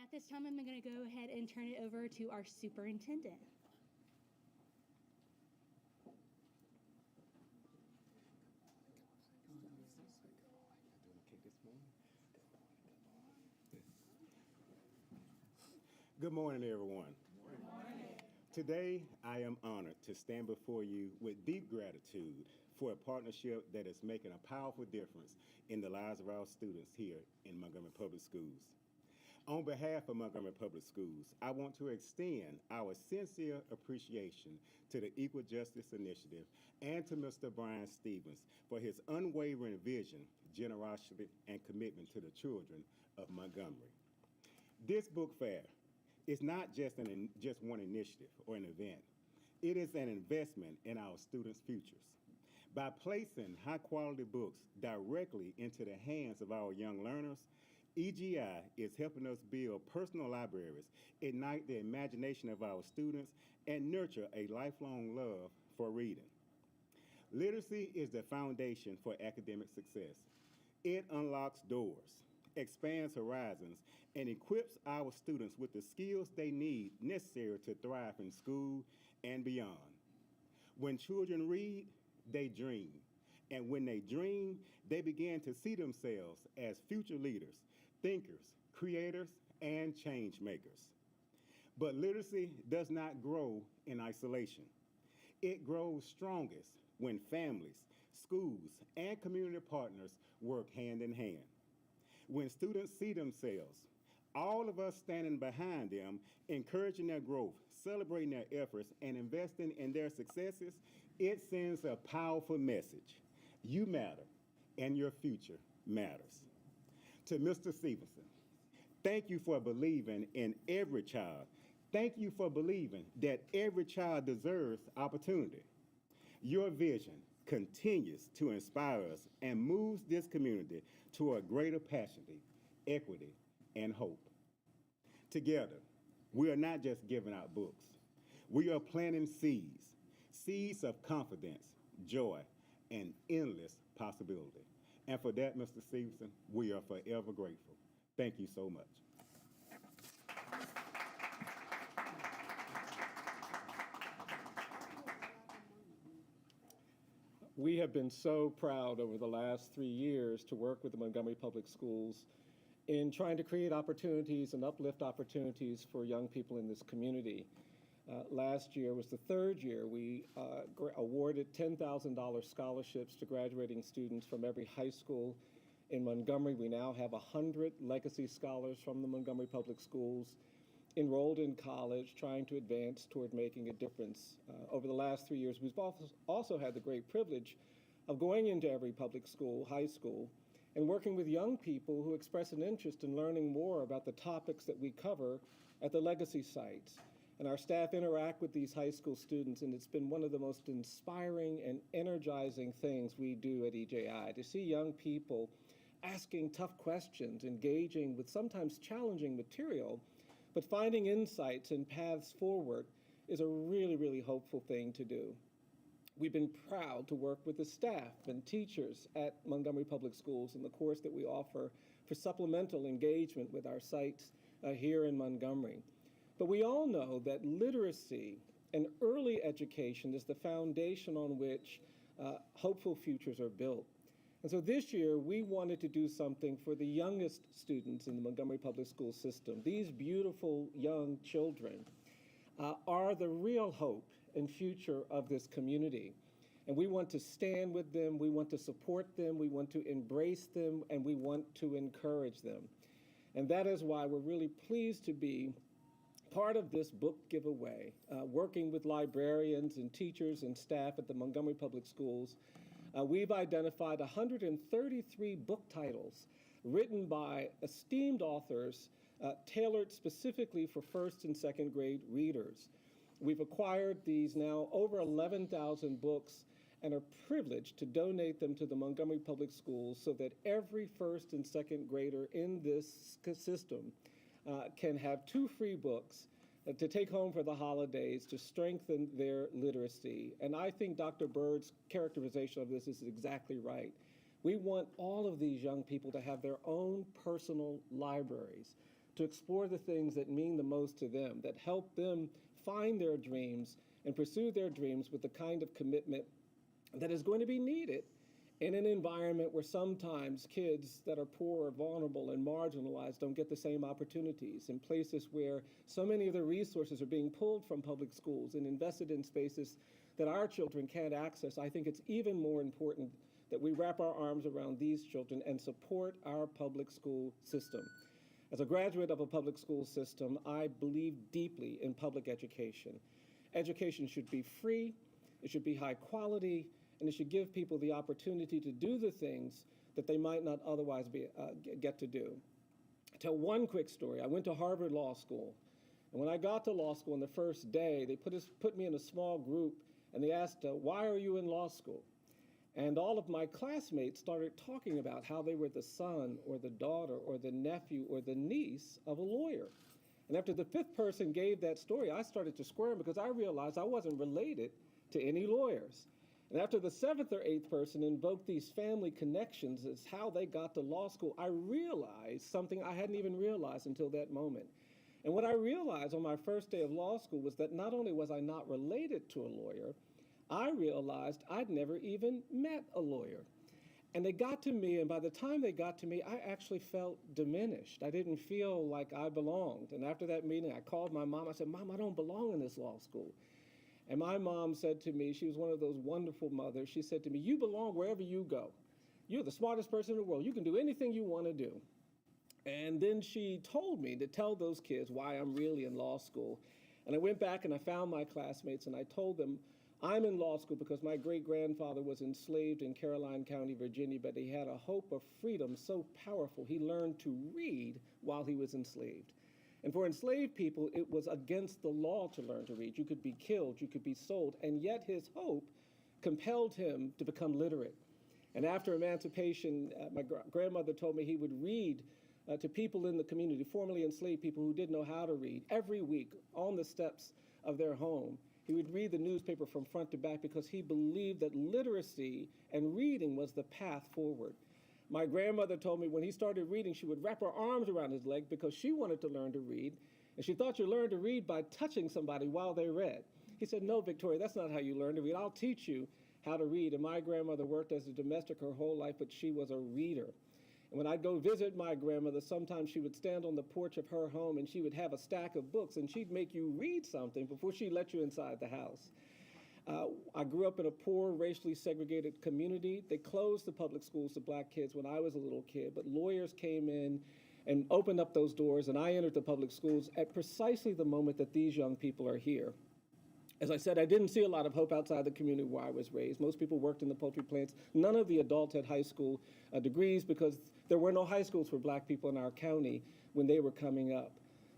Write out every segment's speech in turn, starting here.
At this time, I'm going to go ahead and turn it over to our superintendent. Good morning, everyone. Good morning. Today, I am honored to stand before you with deep gratitude for a partnership that is making a powerful difference in the lives of our students here in Montgomery Public Schools. On behalf of Montgomery Public Schools, I want to extend our sincere appreciation to the Equal Justice Initiative and to Mr. Brian Stevens for his unwavering vision, generosity, and commitment to the children of Montgomery. This book fair is not just one initiative or an event. It is an investment in our students' futures. By placing high-quality books directly into the hands of our young learners, EJI is helping us build personal libraries, ignite the imagination of our students, and nurture a lifelong love for reading. Literacy is the foundation for academic success. It unlocks doors, expands horizons, and equips our students with the skills they need necessary to thrive in school and beyond. When children read, they dream. And when they dream, they begin to see themselves as future leaders, thinkers, creators, and change makers. But literacy does not grow in isolation. It grows strongest when families, schools, and community partners work hand in hand. When students see themselves, all of us standing behind them, encouraging their growth, celebrating their efforts, and investing in their successes, it sends a powerful message. You matter, and your future matters. To Mr. Stevenson, thank you for believing in every child. Thank you for believing that every child deserves opportunity. Your vision continues to inspire us and moves this community to a greater passion, equity, and hope. Together, we are not just giving out books. We are planting seeds of confidence, joy, and endless possibility. And for that, Mr. Stevenson, we are forever grateful. Thank you so much. We have been so proud over the last 3 years to work with the Montgomery Public Schools in trying to create opportunities and uplift opportunities for young people in this community. Last year was the third year we awarded $10,000 scholarships to graduating students from every high school in Montgomery. We now have 100 legacy scholars from the Montgomery Public Schools enrolled in college, trying to advance toward making a difference. Over the last 3 years, we've also had the great privilege of going into every public school, high school, and working with young people who express an interest in learning more about the topics that we cover at the legacy sites. And our staff interact with these high school students, and it's been one of the most inspiring and energizing things we do at EJI, to see young people asking tough questions, engaging with sometimes challenging material, but finding insights and paths forward is a really, really hopeful thing to do. We've been proud to work with the staff and teachers at Montgomery Public Schools in the course that we offer for supplemental engagement with our sites here in Montgomery. But we all know that literacy and early education is the foundation on which hopeful futures are built. And so this year, we wanted to do something for the youngest students in the Montgomery Public School system. These beautiful young children are the real hope and future of this community. And we want to stand with them, we want to support them, we want to embrace them, and we want to encourage them. And that is why we're really pleased to be part of this book giveaway, working with librarians and teachers and staff at the Montgomery Public Schools. We've identified 133 book titles written by esteemed authors tailored specifically for first and second grade readers. We've acquired these now over 11,000 books and are privileged to donate them to the Montgomery Public Schools so that every first and second grader in this system can have 2 free books to take home for the holidays to strengthen their literacy. And I think Dr. Bird's characterization of this is exactly right. We want all of these young people to have their own personal libraries, to explore the things that mean the most to them, that help them find their dreams and pursue their dreams with the kind of commitment that is going to be needed in an environment where sometimes kids that are poor or vulnerable and marginalized don't get the same opportunities, in places where so many of the resources are being pulled from public schools and invested in spaces that our children can't access. I think it's even more important that we wrap our arms around these children and support our public school system. As a graduate of a public school system, I believe deeply in public education. Education should be free, it should be high quality, and it should give people the opportunity to do the things that they might not otherwise get to do. I'll tell one quick story. I went to Harvard Law School, and when I got to law school on the first day, they put me in a small group, and they asked, why are you in law school? And all of my classmates started talking about how they were the son or the daughter or the nephew or the niece of a lawyer. And after the fifth person gave that story, I started to squirm because I realized I wasn't related to any lawyers. And after the seventh or eighth person invoked these family connections as how they got to law school, I realized something I hadn't even realized until that moment. And what I realized on my first day of law school was that not only was I not related to a lawyer, I realized I'd never even met a lawyer. And they got to me, and by the time they got to me, I actually felt diminished. I didn't feel like I belonged. And after that meeting, I called my mom. I said, Mom, I don't belong in this law school. And my mom said to me, she was one of those wonderful mothers, she said to me, you belong wherever you go. You're the smartest person in the world. You can do anything you want to do. And then she told me to tell those kids why I'm really in law school. And I went back and I found my classmates and I told them, I'm in law school because my great-grandfather was enslaved in Caroline County, Virginia, but he had a hope of freedom so powerful he learned to read while he was enslaved. And for enslaved people, it was against the law to learn to read. You could be killed, you could be sold, and yet his hope compelled him to become literate. And after emancipation, my grandmother told me he would read to people in the community, formerly enslaved people who didn't know how to read, every week on the steps of their home. He would read the newspaper from front to back because he believed that literacy and reading was the path forward. My grandmother told me when he started reading, she would wrap her arms around his leg because she wanted to learn to read, and she thought you learned to read by touching somebody while they read. He said, no, Victoria, that's not how you learn to read. I'll teach you how to read. And my grandmother worked as a domestic her whole life, but she was a reader. And when I'd go visit my grandmother, sometimes she would stand on the porch of her home and she would have a stack of books and she'd make you read something before she let you inside the house. I grew up in a poor, racially segregated community. They closed the public schools to black kids when I was a little kid, but lawyers came in and opened up those doors, and I entered the public schools at precisely the moment that these young people are here. As I said, I didn't see a lot of hope outside the community where I was raised. Most people worked in the poultry plants. None of the adults had high school degrees because there were no high schools for black people in our county when they were coming up.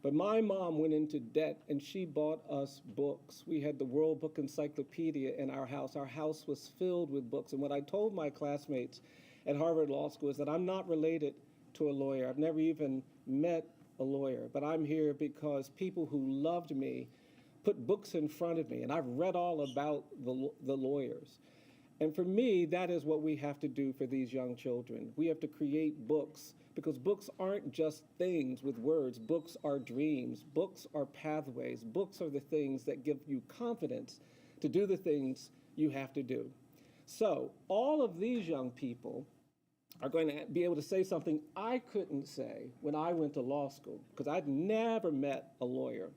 But my mom went into debt and she bought us books. We had the World Book Encyclopedia in our house. Our house was filled with books. And what I told my classmates at Harvard Law School is that I'm not related to a lawyer. I've never even met a lawyer, but I'm here because people who loved me put books in front of me, and I've read all about the lawyers. And for me, that is what we have to do for these young children. We have to create books, because books aren't just things with words. Books are dreams. Books are pathways. Books are the things that give you confidence to do the things you have to do. So all of these young people are going to be able to say something I couldn't say when I went to law school, because I'd never met a lawyer.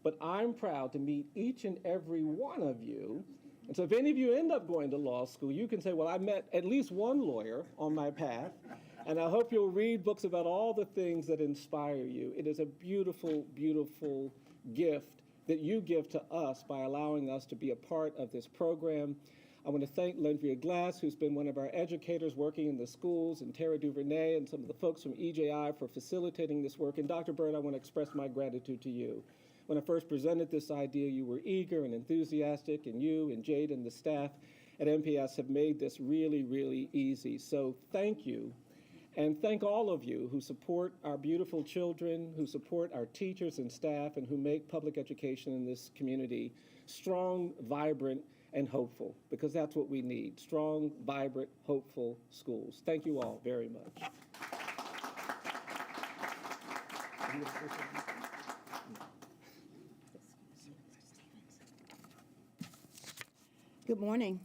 But I'm proud to meet each and every one of you. And so if any of you end up going to law school, you can say, well, I met at least one lawyer on my path, and I hope you'll read books about all the things that inspire you. It is a beautiful, beautiful gift that you give to us by allowing us to be a part of this program. I want to thank Lendria Glass, who's been one of our educators working in the schools, and Tara Duvernay and some of the folks from EJI for facilitating this work. And Dr. Bird, I want to express my gratitude to you. When I first presented this idea, you were eager and enthusiastic, and you and Jade and the staff at MPS have made this really, really easy. So thank you. And thank all of you who support our beautiful children, who support our teachers and staff, and who make public education in this community strong, vibrant, and hopeful, because that's what we need, strong, vibrant, hopeful schools. Thank you all very much. Good morning.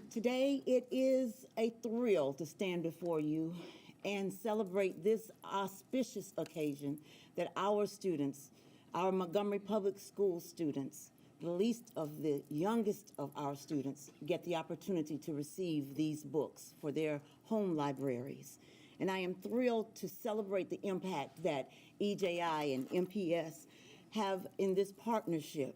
Today, it is a thrill to stand before you and celebrate this auspicious occasion that our students, our Montgomery Public School students, the least of the youngest of our students, get the opportunity to receive these books for their home libraries. And I am thrilled to celebrate the impact that EJI and MPS have in this partnership.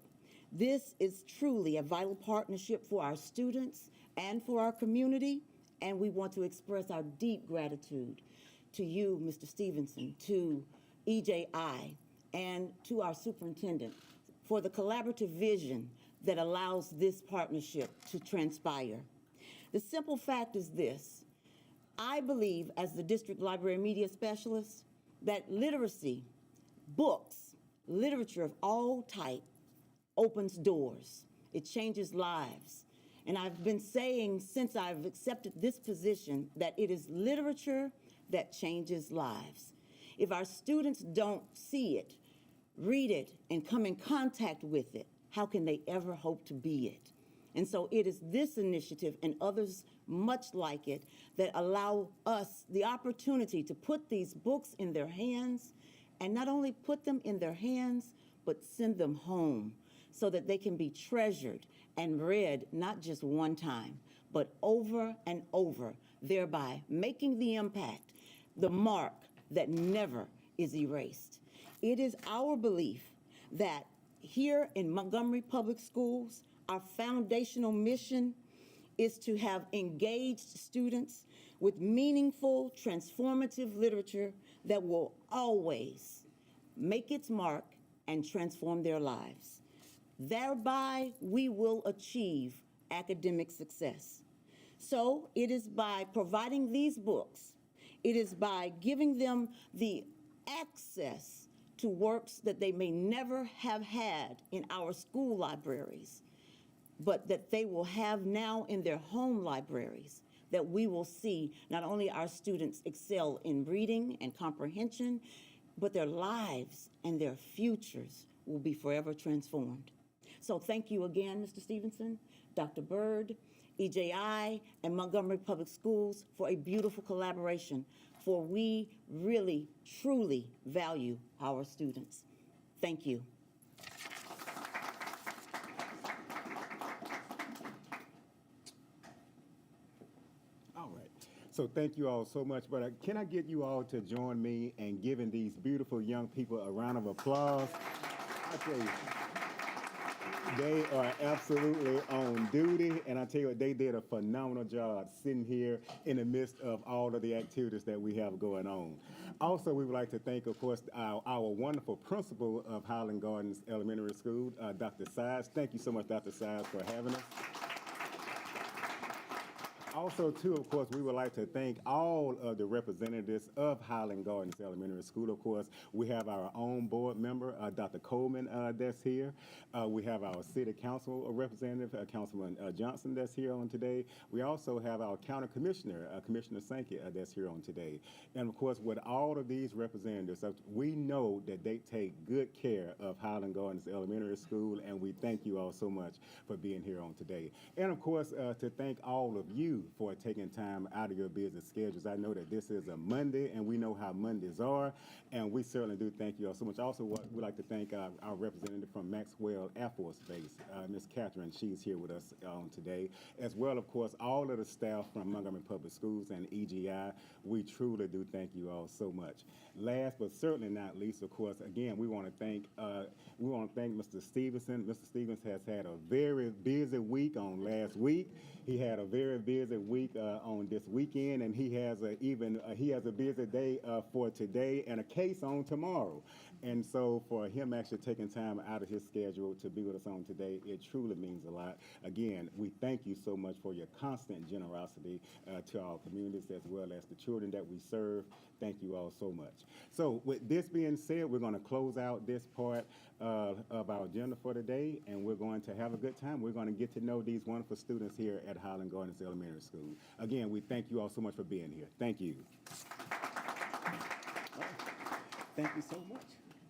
This is truly a vital partnership for our students and for our community, and we want to express our deep gratitude to you, Mr. Stevenson, to EJI, and to our superintendent for the collaborative vision that allows this partnership to transpire. The simple fact is this: I believe, as the district library media specialist, that literacy, books, literature of all type, opens doors. It changes lives. And I've been saying since I've accepted this position that it is literature that changes lives. If our students don't see it, read it, and come in contact with it, how can they ever hope to be it? And so it is this initiative and others much like it that allow us the opportunity to put these books in their hands, and not only put them in their hands, but send them home so that they can be treasured and read not just one time, but over and over, thereby making the impact, the mark that never is erased. It is our belief that here in Montgomery Public Schools, our foundational mission is to have engaged students with meaningful, transformative literature that will always make its mark and transform their lives. Thereby, we will achieve academic success. So it is by providing these books, it is by giving them the access to works that they may never have had in our school libraries, but that they will have now in their home libraries, that we will see not only our students excel in reading and comprehension, but their lives and their futures will be forever transformed. So thank you again, Mr. Stevenson, Dr. Byrd, EJI, and Montgomery Public Schools for a beautiful collaboration, for we really, truly value our students. Thank you. All right. So thank you all so much. But can I get you all to join me in giving these beautiful young people a round of applause? I tell you, they are absolutely on duty, and I tell you what, they did a phenomenal job sitting here in the midst of all of the activities that we have going on. Also, we would like to thank, of course, our wonderful principal of Highland Gardens Elementary School, Dr. Sides. Thank you so much, Dr. Sides, for having us. Also, too, of course, we would like to thank all of the representatives of Highland Gardens Elementary School. Of course, we have our own board member, Dr. Coleman, that's here. We have our city council representative, Councilman Johnson, that's here on today. We also have our county commissioner, Commissioner Sankey, that's here on today. And of course, with all of these representatives, we know that they take good care of Highland Gardens Elementary School, and we thank you all so much for being here on today. And of course, to thank all of you for taking time out of your busy schedules. I know that this is a Monday, and we know how Mondays are, and we certainly do thank you all so much. Also, we'd like to thank our representative from Maxwell Air Force Base, Ms. Catherine. She's here with us today, as well, of course, all of the staff from Montgomery Public Schools and EJI. We truly do thank you all so much. Last but certainly not least, of course, again, we want to thank Mr. Stevenson. Mr. Stevens has had a very busy week on last week. He had a very busy week on this weekend, and he has a busy day for today and a case on tomorrow. And so for him actually taking time out of his schedule to be with us on today, it truly means a lot. Again, we thank you so much for your constant generosity to our communities as well as the children that we serve. Thank you all so much. So with this being said, we're going to close out this part of our agenda for today, and we're going to have a good time. We're going to get to know these wonderful students here at Highland Gardens Elementary School. Again, we thank you all so much for being here. Thank you. Thank you so much.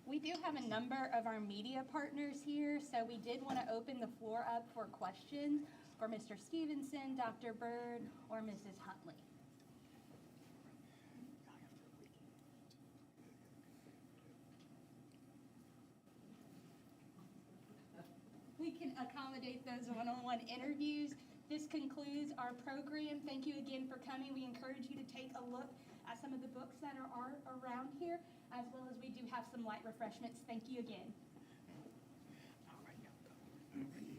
We do have a number of our media partners here, so we did want to open the floor up for questions for Mr. Stevenson, Dr. Bird, or Mrs. Huntley. We can accommodate those one-on-one interviews. This concludes our program. Thank you again for coming. We encourage you to take a look at some of the books that are around here, as well as we do have some light refreshments. Thank you again. All right, y'all go. All right,